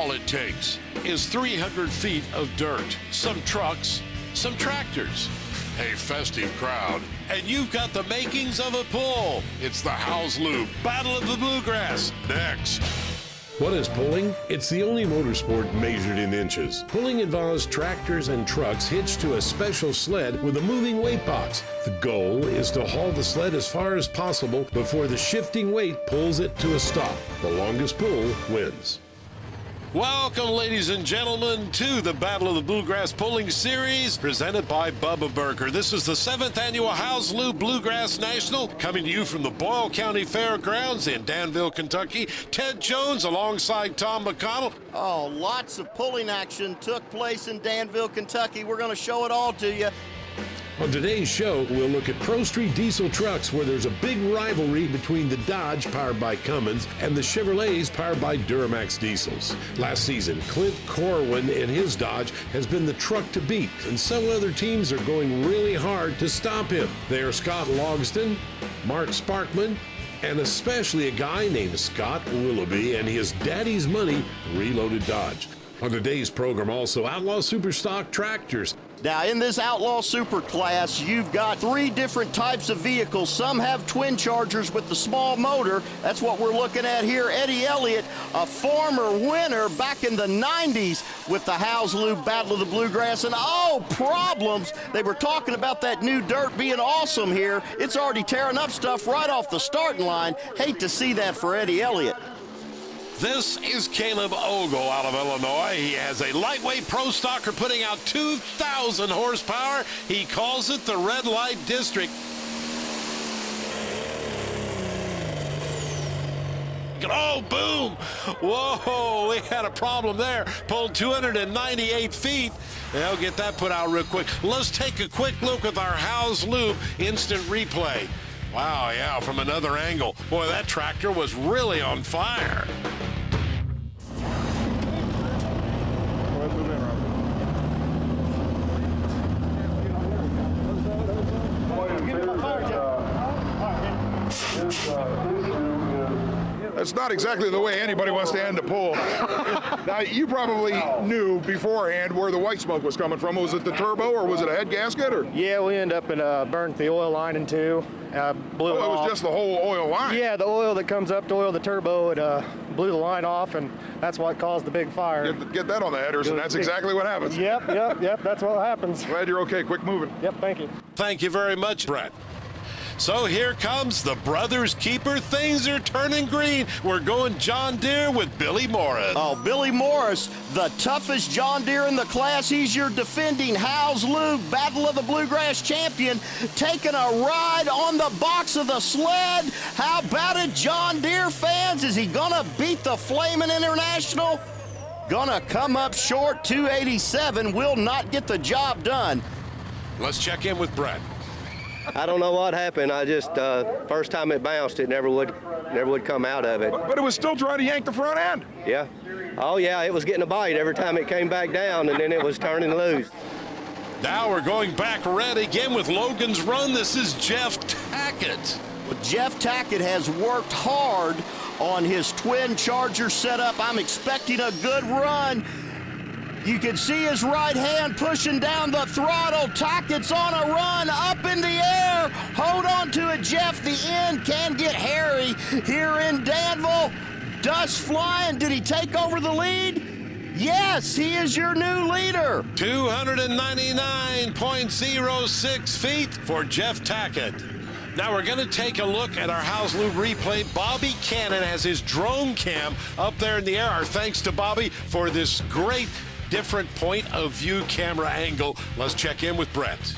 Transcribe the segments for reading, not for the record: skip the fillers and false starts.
All it takes is 300 feet of dirt, some trucks, some tractors, a festive crowd, and you've got the makings of a pull. It's the Howes Loop Battle of the Bluegrass, next. What is pulling? It's the only motorsport measured in inches. Pulling involves tractors and trucks hitched to a special sled with a moving weight box. The goal is to haul the sled as far as possible before the shifting weight pulls it to a stop. The longest pull wins. Welcome, ladies and gentlemen, to the Battle of the Bluegrass Pulling Series, presented by Bubba Burger. This is the 7th annual Howes Loop Bluegrass National, coming to you from the Boyle County Fairgrounds in Danville, Kentucky. Ted Jones alongside Tom McConnell. Oh, lots of pulling action took place in Danville, Kentucky. We're going to show it all to you. On today's show, we'll look at Pro Street diesel trucks, where there's a big rivalry between the Dodge, powered by Cummins, and the Chevrolets, powered by Duramax diesels. Last season, Clint Corwin and his Dodge has been the truck to beat, and several other teams are going really hard to stop him. They are Scott Logston, Mark Sparkman, and especially a guy named Scott Willoughby and his Daddy's Money Reloaded Dodge. On today's program, also Outlaw Superstock tractors. Now, in this Outlaw Super class, you've got 3 different types of vehicles. Some have twin chargers with the small motor. That's what we're looking at here. Eddie Elliott, a former winner back in the 90s with the Howes Loop Battle of the Bluegrass. And oh, problems. They were talking about that new dirt being awesome here. It's already tearing up stuff right off the starting line. Hate to see that for Eddie Elliott. This is Caleb Ogle out of Illinois. He has a lightweight pro stocker putting out 2,000 horsepower. He calls it the Red Light District. Oh, boom! Whoa, we had a problem there. Pulled 298 feet. They'll get that put out real quick. Let's take a quick look at our Howes Loop instant replay. Wow, yeah, from another angle. Boy, that tractor was really on fire. That's not exactly the way anybody wants to end a pull. Now, you probably knew beforehand where the white smoke was coming from. Was it the turbo, or was it a head gasket? Or? Yeah, we ended up and burned the oil line in two. Blew it off. It was just the whole oil line? Yeah, the oil that comes up to oil the turbo, it blew the line off, and that's what caused the big fire. Get that on the headers, and that's exactly what happens. Yep, that's what happens. Glad you're okay. Quick moving. Yep, thank you. Thank you very much, Brett. So here comes the Brothers Keeper. Things are turning green. We're going John Deere with Billy Morris. Oh, Billy Morris, the toughest John Deere in the class. He's your defending Howes Loop Battle of the Bluegrass champion, taking a ride on the box of the sled. How about it, John Deere fans? Is he gonna beat the Flamin' International? Gonna come up short. 287 will not get the job done. Let's check in with Brett. I don't know what happened. I just first time it bounced, it never would come out of it. But it was still trying to yank the front end. Yeah. Oh yeah, it was getting a bite every time it came back down, and then it was turning loose. Now we're going back red again with Logan's Run. This is Jeff Tackett. Well, Jeff Tackett has worked hard on his twin charger setup. I'm expecting a good run. You can see his right hand pushing down the throttle. Tackett's on a run, up in the air. Hold on to it, Jeff. The end can get hairy here in Danville. Dust flying. Did he take over the lead? Yes, he is your new leader. 299.06 feet for Jeff Tackett. Now we're going to take a look at our Howes Loop replay. Bobby Cannon has his drone cam up there in the air. Our thanks to Bobby for this great different point of view camera angle. Let's check in with Brett.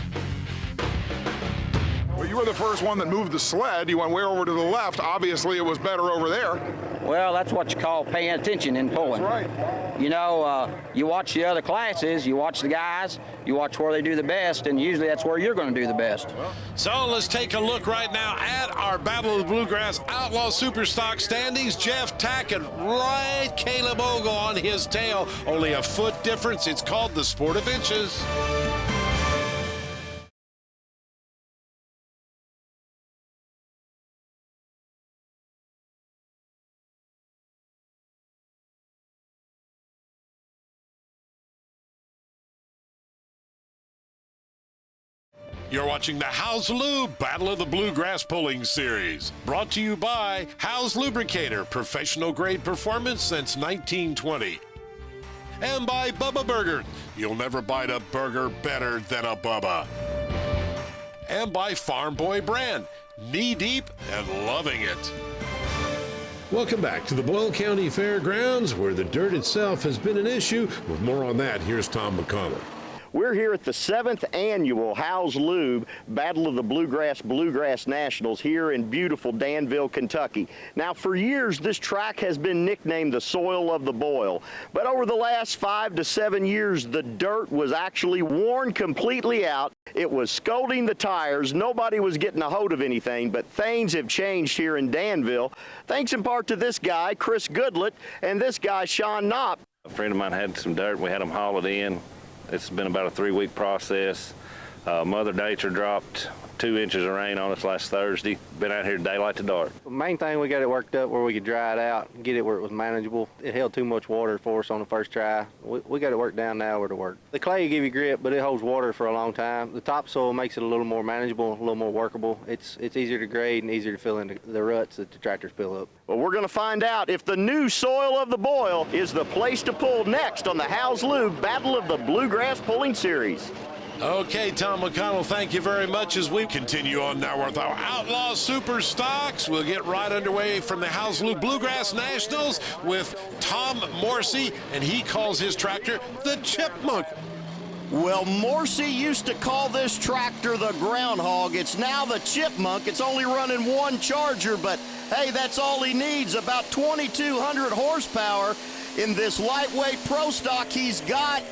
Well, you were the first one that moved the sled. You went way over to the left. Obviously, it was better over there. Well, that's what you call paying attention in pulling. That's right. You know, you watch the other classes, you watch the guys, you watch where they do the best, and usually that's where you're going to do the best. So let's take a look right now at our Battle of the Bluegrass Outlaw Superstock standings. Jeff Tackett, right, Caleb Ogle on his tail. Only a foot difference. It's called the sport of inches. You're watching the How's Lube Battle of the Bluegrass Pulling Series. Brought to you by How's Lubricator, professional grade performance since 1920. And by Bubba Burger. You'll never bite a burger better than a Bubba. And by Farm Boy Brand, knee deep and loving it. Welcome back to the Boyle County Fairgrounds, where the dirt itself has been an issue. With more on that, here's Tom McConnell. We're here at the 7th annual How's Lube Battle of the Bluegrass Nationals here in beautiful Danville, Kentucky. Now, for years, this track has been nicknamed the soil of the Boyle. But over the last 5 to 7 years, the dirt was actually worn completely out. It was scalding the tires. Nobody was getting a hold of anything, but things have changed here in Danville, thanks in part to this guy, Chris Goodlett, and this guy, Sean Knopp. A friend of mine had some dirt, and we had them haul it in. It's been about a 3-week process. Mother Nature dropped 2 inches of rain on us last Thursday. Been out here daylight to dark. The main thing, we got it worked up where we could dry it out and get it where it was manageable. It held too much water for us on the first try. We got it worked down now where to work. The clay will give you grip, but it holds water for a long time. The topsoil makes it a little more manageable, a little more workable. It's easier to grade and easier to fill in the ruts that the tractors fill up. Well, we're going to find out if the new soil of the Boyle is the place to pull next on the How's Lube Battle of the Bluegrass Pulling Series. Okay, Tom McConnell, thank you very much. As we continue on now with our Outlaw Super Stocks, we'll get right underway from the How's Lube Bluegrass Nationals with Tom Morsey, and he calls his tractor the Chipmunk. Well, Morsey used to call this tractor the Groundhog. It's now the Chipmunk. It's only running 1 Charger, but hey, that's all he needs, about 2,200 horsepower in this lightweight Pro Stock he's got.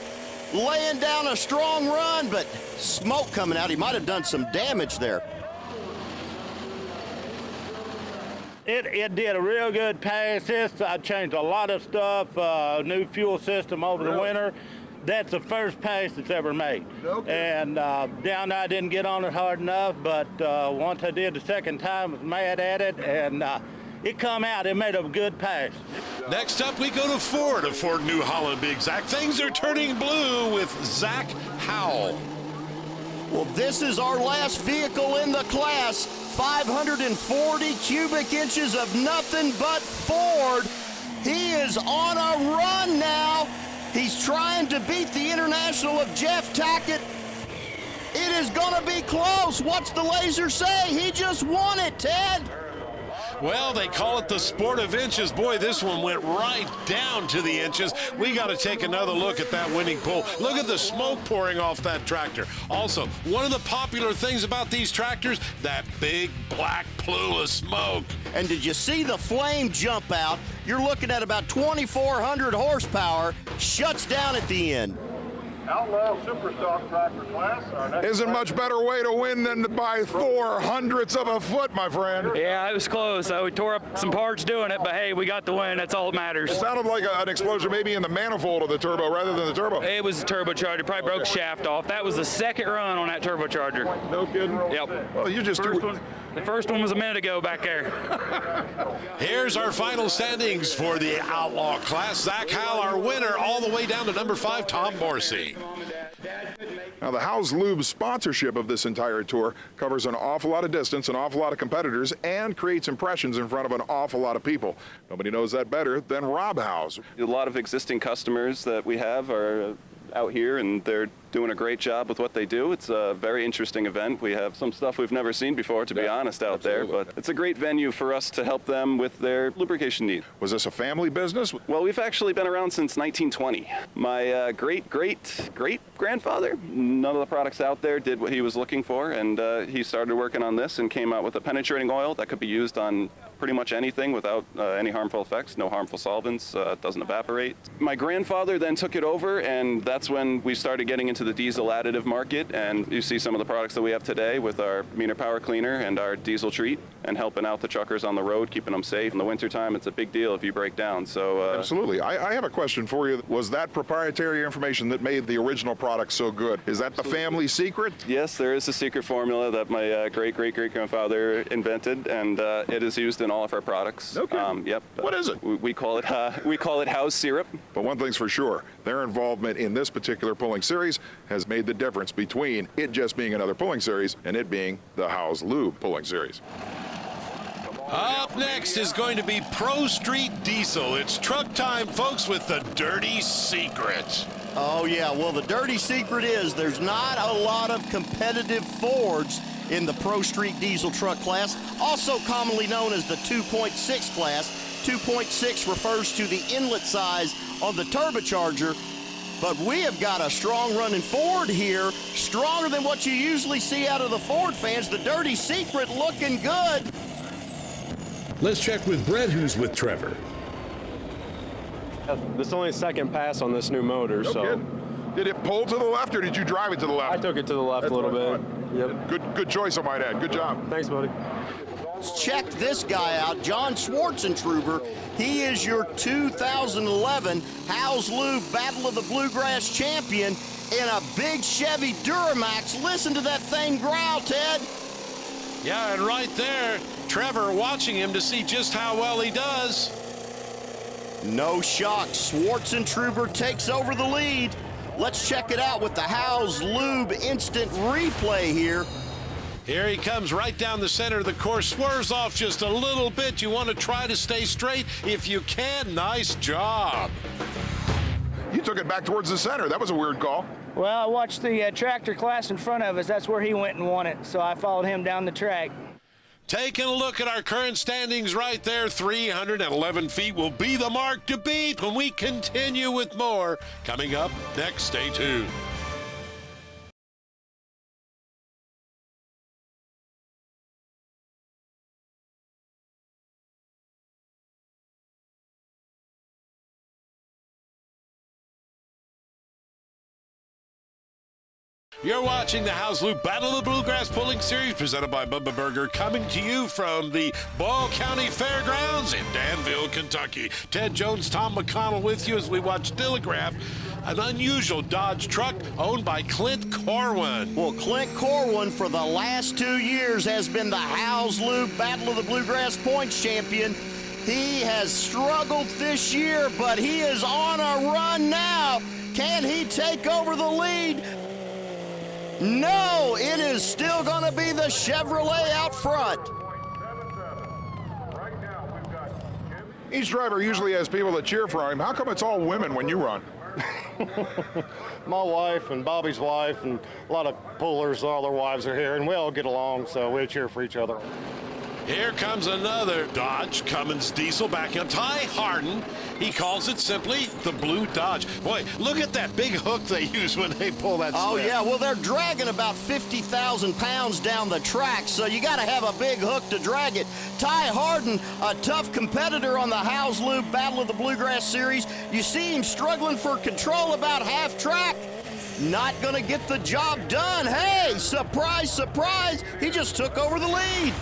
Laying down a strong run, but smoke coming out. He might have done some damage there. It did a real good pass. I changed a lot of stuff, new fuel system over the winter. That's the first pass that's ever made. Okay. And down there I didn't get on it hard enough, but once I did the second time, I was mad at it, and it come out. It made a good pass. Next up, we go to Ford New Holland, Big Zach. Things are turning blue with Zach Howell. Well, this is our last vehicle in the class. 540 cubic inches of nothing but Ford. He is on a run now. He's trying to beat the International of Jeff Tackett. It is going to be close. What's the laser say? He just won it, Ted. Well, they call it the sport of inches. Boy, this one went right down to the inches. We got to take another look at that winning pull. Look at the smoke pouring off that tractor. Also, one of the popular things about these tractors, that big black plume of smoke. And did you see the flame jump out? You're looking at about 2,400 horsepower. Shuts down at the end. Outlaw Super Stock tractor class. Isn't much better way to win than by 0.04 of a foot, my friend. Yeah, it was close. We tore up some parts doing it, but hey, we got the win. That's all that matters. It sounded like an explosion maybe in the manifold of the turbo rather than the turbo. It was a turbocharger. Probably broke the shaft off. That was the second run on that turbocharger. No kidding? Yep. Well, you just The first one was a minute ago back there. Here's our final standings for the Outlaw class. Zach Howell, our winner, all the way down to number 5, Tom Morsey. Now, the How's Lube sponsorship of this entire tour covers an awful lot of distance, an awful lot of competitors, and creates impressions in front of an awful lot of people. Nobody knows that better than Rob Howes. A lot of existing customers that we have are out here, and they're doing a great job with what they do. It's a very interesting event. We have some stuff we've never seen before, to be honest, out there, but it's a great venue for us to help them with their lubrication needs. Was this a family business? Well, we've actually been around since 1920. My great-great-great-grandfather, none of the products out there did what he was looking for, and he started working on this and came out with a penetrating oil that could be used on pretty much anything without any harmful effects, no harmful solvents, it doesn't evaporate. My grandfather then took it over, and that's when we started getting into the diesel additive market, and you see some of the products that we have today with our meter power cleaner and our diesel treat, and helping out the truckers on the road, keeping them safe. In the wintertime, it's a big deal if you break down. So Absolutely. I have a question for you. Was that proprietary information that made the original product so good? Is that the family secret? Yes, there is a secret formula that my great-great-great-grandfather invented, and it is used in all of our products. Okay. Yep. What is it? We call it How's syrup. But one thing's for sure, their involvement in this particular pulling series has made the difference between it just being another pulling series and it being the Howes Lube pulling series. Up next is going to be Pro Street Diesel. It's truck time, folks, with the dirty secret. Oh, yeah. Well, the dirty secret is there's not a lot of competitive Fords in the Pro Street Diesel truck class, also commonly known as the 2.6 class. 2.6 refers to the inlet size on the turbocharger, but we have got a strong running Ford here, stronger than what you usually see out of the Ford fans. The dirty secret looking good. Let's check with Brett, who's with Trevor. This is only the second pass on this new motor, so. Did it pull to the left or did you drive it to the left? I took it to the left a little bit. Yep. Good choice, I might add. Good job. Thanks, buddy. Check this guy out, John Schwartzentruber. He is your 2011 Howes Lube Battle of the Bluegrass champion in a big Chevy Duramax. Listen to that thing growl, Ted. Yeah, and right there, Trevor watching him to see just how well he does. No shock, Schwartzentruber takes over the lead. Let's check it out with the Howes Lube instant replay here. Here he comes right down the center of the course, swerves off just a little bit. You want to try to stay straight. If you can, nice job. You took it back towards the center. That was a weird call. Well, I watched the tractor class in front of us. That's where he went and won it, so I followed him down the track. Taking a look at our current standings right there, 311 feet will be the mark to beat when we continue with more. Coming up next, stay tuned. You're watching the Howes Lube Battle of the Bluegrass Pulling Series presented by Bubba Burger, coming to you from the Ball County Fairgrounds in Danville, Kentucky. Ted Jones, Tom McConnell with you as we watch Dilligraph, an unusual Dodge truck owned by Clint Corwin. Well, Clint Corwin for the last 2 years has been the Howes Lube Battle of the Bluegrass points champion. He has struggled this year, but he is on a run now. Can he take over the lead? No, it is still going to be the Chevrolet out front. Each driver usually has people that cheer for him. How come it's all women when you run? My wife and Bobby's wife and a lot of pullers, all their wives are here, and we all get along, so we cheer for each other. Here comes another Dodge Cummins diesel back up. Ty Harden, he calls it simply the Blue Dodge. Boy, look at that big hook they use when they pull that Oh, sled. yeah, well, they're dragging about 50,000 pounds down the track, so you got to have a big hook to drag it. Ty Harden, a tough competitor on the Howes Lube Battle of the Bluegrass Series. You see him struggling for control about half track. Not going to get the job done. Hey, surprise, surprise, he just took over the lead.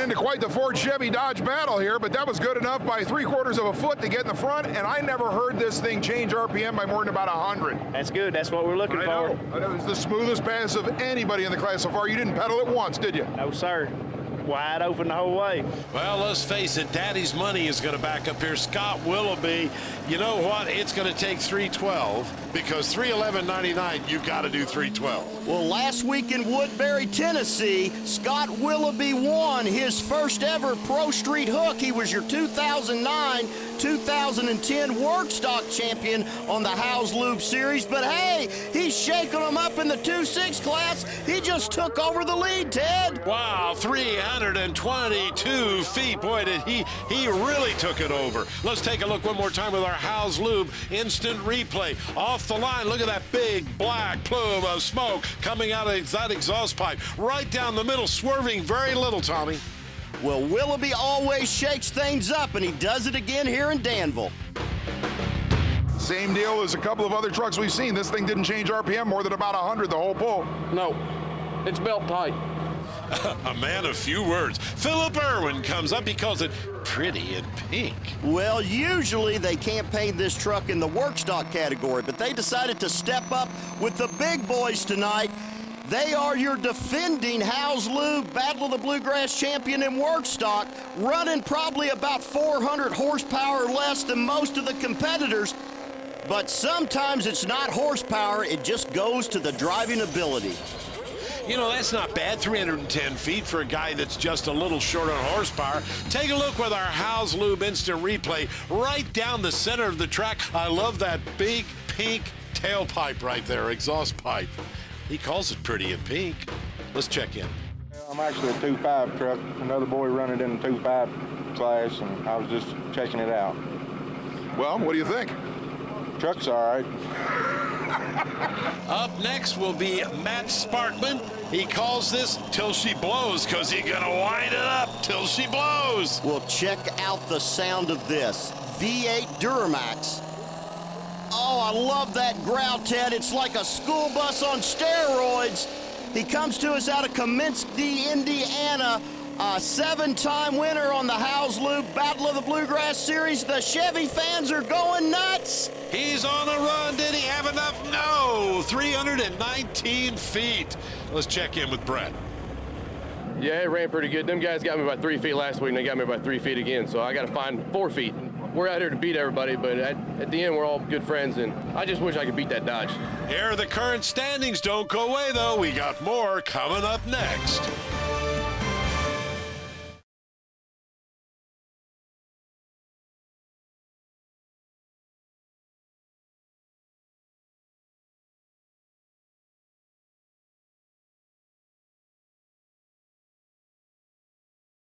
Into quite the Ford Chevy Dodge battle here, but that was good enough by 3/4 of a foot to get in the front, and I never heard this thing change RPM by more than about 100. That's good. That's what we're looking for. I know. It was the smoothest pass of anybody in the class so far. You didn't pedal it once, did you? No, sir. Wide open the whole way. Well, let's face it, Daddy's money is going to back up here. Scott Willoughby, you know what? It's going to take 312 because 311.99, you got to do 312. Well, last week in Woodbury, Tennessee, Scott Willoughby won his first ever Pro Street Hook. He was your 2009-2010 work stock champion on the Howes Lube Series. But hey, he's shaking them up in the 2.6 class. He just took over the lead, Ted. Wow, 322 feet. Boy, did he really took it over. Let's take a look one more time with our Howes Lube instant replay. Off the line, look at that big black plume of smoke coming out of that exhaust pipe. Right down the middle, swerving very little, Tommy. Well, Willoughby always shakes things up, and he does it again here in Danville. Same deal as a couple of other trucks we've seen. This thing didn't change RPM more than about 100 the whole pull. No, it's belt tight. A man of few words. Philip Irwin comes up. He calls it pretty in pink. Well, usually they can't paint this truck in the work stock category, but they decided to step up with the big boys tonight. They are your defending Howes Lube Battle of the Bluegrass champion in work stock, running probably about 400 horsepower less than most of the competitors. But sometimes it's not horsepower, it just goes to the driving ability. You know, that's not bad, 310 feet for a guy that's just a little short on horsepower. Take a look with our Howes Lube Instant Replay right down the center of the track. I love that big pink tailpipe right there, exhaust pipe. He calls it pretty in pink. Let's check in. I'm actually a 2.5 truck. Another boy running in a 2.5 class, and I was just checking it out. Well, what do you think? Truck's all right. Up next will be Matt Sparkman. He calls this Till She Blows because he's going to wind it up till she blows. Well, check out the sound of this. V8 Duramax. Oh, I love that growl, Ted. It's like a school bus on steroids. He comes to us out of Kaminsky, Indiana. A 7-time winner on the Howes Lube Battle of the Bluegrass Series. The Chevy fans are going nuts. He's on a run. Did he have enough? No. 319 feet. Let's check in with Brett. Yeah, it ran pretty good. Them guys got me about 3 feet last week, and they got me about 3 feet again, so I got to find 4 feet. We're out here to beat everybody, but at the end, we're all good friends, and I just wish I could beat that Dodge. Here are the current standings. Don't go away, though. We got more coming up next.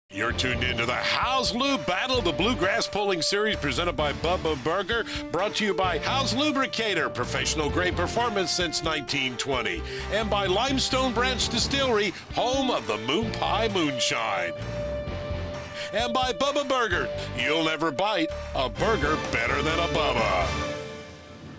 You're tuned into the Howes Lube Battle of the Bluegrass Pulling Series presented by Bubba Burger, brought to you by Howes Lubricator, professional grade performance since 1920, and by Limestone Branch Distillery, home of the Moon Pie Moonshine. And by Bubba Burger, you'll never bite a burger better than a Bubba.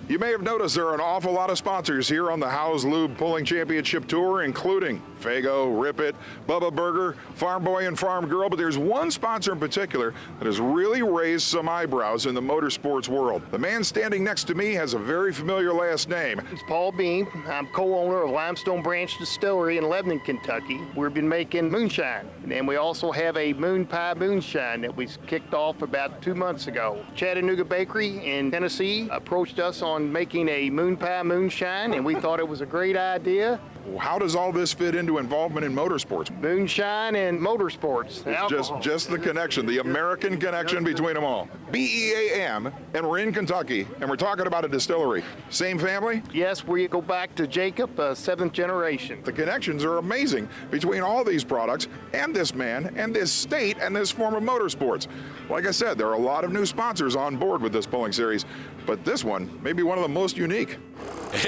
You may have noticed there are an awful lot of sponsors here on the Howes Lube Pulling Championship Tour, including Fago, Rip It, Bubba Burger, Farm Boy and Farm Girl, but there's one sponsor in particular that has really raised some eyebrows in the motorsports world. The man standing next to me has a very familiar last name. It's Paul Beam. I'm co-owner of Limestone Branch Distillery in Lebanon, Kentucky. We've been making moonshine, and we also have a Moon Pie Moonshine that we kicked off about 2 months ago. Chattanooga Bakery in Tennessee approached us on making a Moon Pie Moonshine, and we thought it was a great idea. How does all this fit into involvement in motorsports? Moonshine and motorsports. It's just the connection, the American connection between them all. BEAM, and we're in Kentucky, and we're talking about a distillery. Same family? Yes, we go back to Jacob, 7th generation. The connections are amazing between all these products and this man and this state and this form of motorsports. Like I said, there are a lot of new sponsors on board with this pulling series, but this one may be one of the most unique.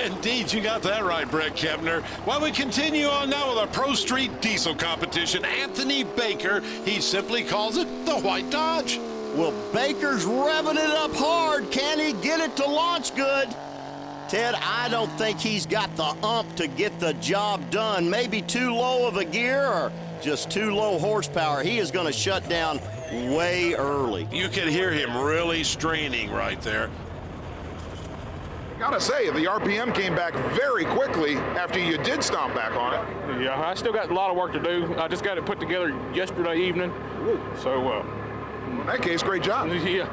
Indeed, you got that right, Brett Kepner. While we continue on now with our Pro Street Diesel competition, Anthony Baker, he simply calls it the White Dodge. Well, Baker's revving it up hard. Can he get it to launch good? Ted, I don't think he's got the ump to get the job done. Maybe too low of a gear or just too low horsepower. He is going to shut down way early. You can hear him really straining right there. Gotta say, the RPM came back very quickly after you did stomp back on it. Yeah, I still got a lot of work to do. I just got it put together yesterday evening. So, in that case, great job. Yeah.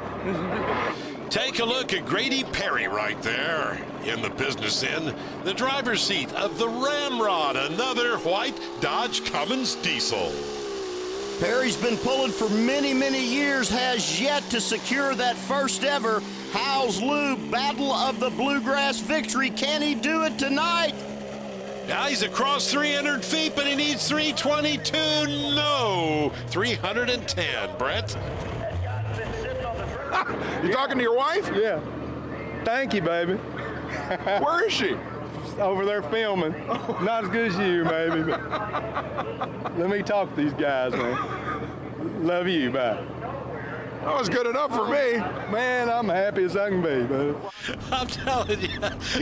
Take a look at Grady Perry right there in the business end, the driver's seat of the Ramrod, another white Dodge Cummins diesel. Perry's been pulling for many, many years, has yet to secure that first ever Howes Lube Battle of the Bluegrass victory. Can he do it tonight? Now he's across 300 feet, but he needs 322. No, 310, Brett. You talking to your wife? Yeah. Thank you, baby. Where is she? Over there filming. Not as good as you, maybe, but let me talk to these guys, man. Love you, bye. That was good enough for me. Man, I'm happy as I can be, man. I'm telling you,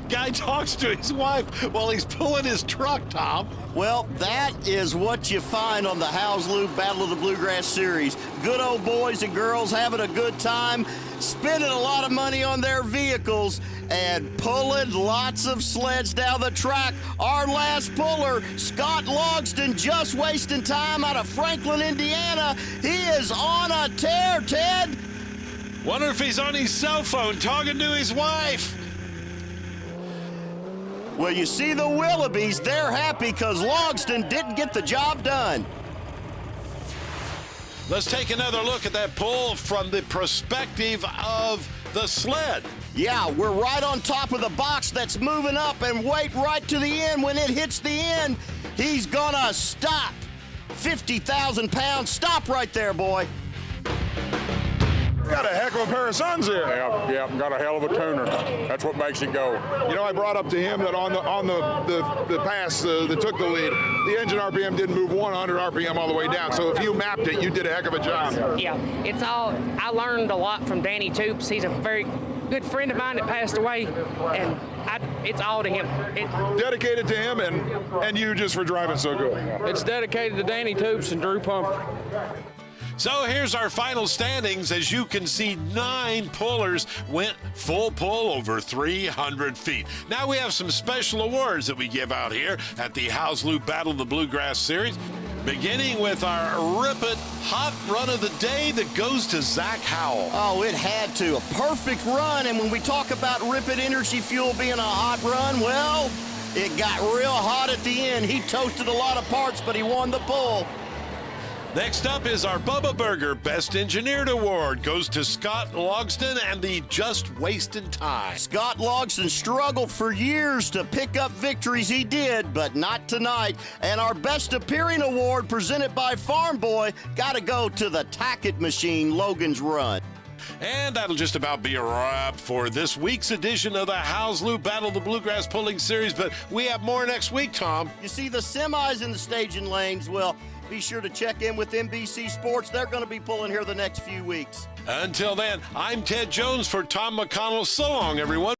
guy talks to his wife while he's pulling his truck, Tom. Well, that is what you find on the Howes Loop Battle of the Bluegrass Series. Good old boys and girls having a good time, spending a lot of money on their vehicles, and pulling lots of sleds down the track. Our last puller, Scott Logston, just wasting time out of Franklin, Indiana. He is on a tear, Ted. Wonder if he's on his cell phone talking to his wife. Well, you see the Willoughbys, they're happy because Logston didn't get the job done. Let's take another look at that pull from the perspective of the sled. Yeah, we're right on top of the box that's moving up, and wait right to the end. When it hits the end, he's gonna stop. 50,000 pounds, stop right there, boy. Got a heck of a pair of sons here. Yeah, got a hell of a tuner. That's what makes it go. You know, I brought up to him that on the pass that took the lead, the engine RPM didn't move 100 RPM all the way down. So if you mapped it, you did a heck of a job. Yeah, it's all, I learned a lot from Danny Toops. He's a very good friend of mine that passed away, and it's all to him. Dedicated to him and you just for driving so good. It's dedicated to Danny Toops and Drew Pumphrey. So here's our final standings. As you can see, 9 pullers went full pull over 300 feet. Now we have some special awards that we give out here at the Howes Loop Battle of the Bluegrass Series, beginning with our Rip It Hot Run of the Day that goes to Zach Howell. Oh, it had to. A perfect run, and when we talk about Rip It Energy Fuel being a hot run, well, it got real hot at the end. He toasted a lot of parts, but he won the pull. Next up is our Bubba Burger Best Engineered Award. Goes to Scott Logston and the Just Wasting Time. Scott Logston struggled for years to pick up victories. He did, but not tonight. And our Best Appearing Award, presented by Farm Boy, got to go to the Tackett Machine, Logan's Run. And that'll just about be a wrap for this week's edition of the Howes Loop Battle of the Bluegrass Pulling Series. But we have more next week, Tom. You see the semis in the staging lanes, well, be sure to check in with NBC Sports. They're going to be pulling here the next few weeks. Until then, I'm Ted Jones for Tom McConnell. So long, everyone.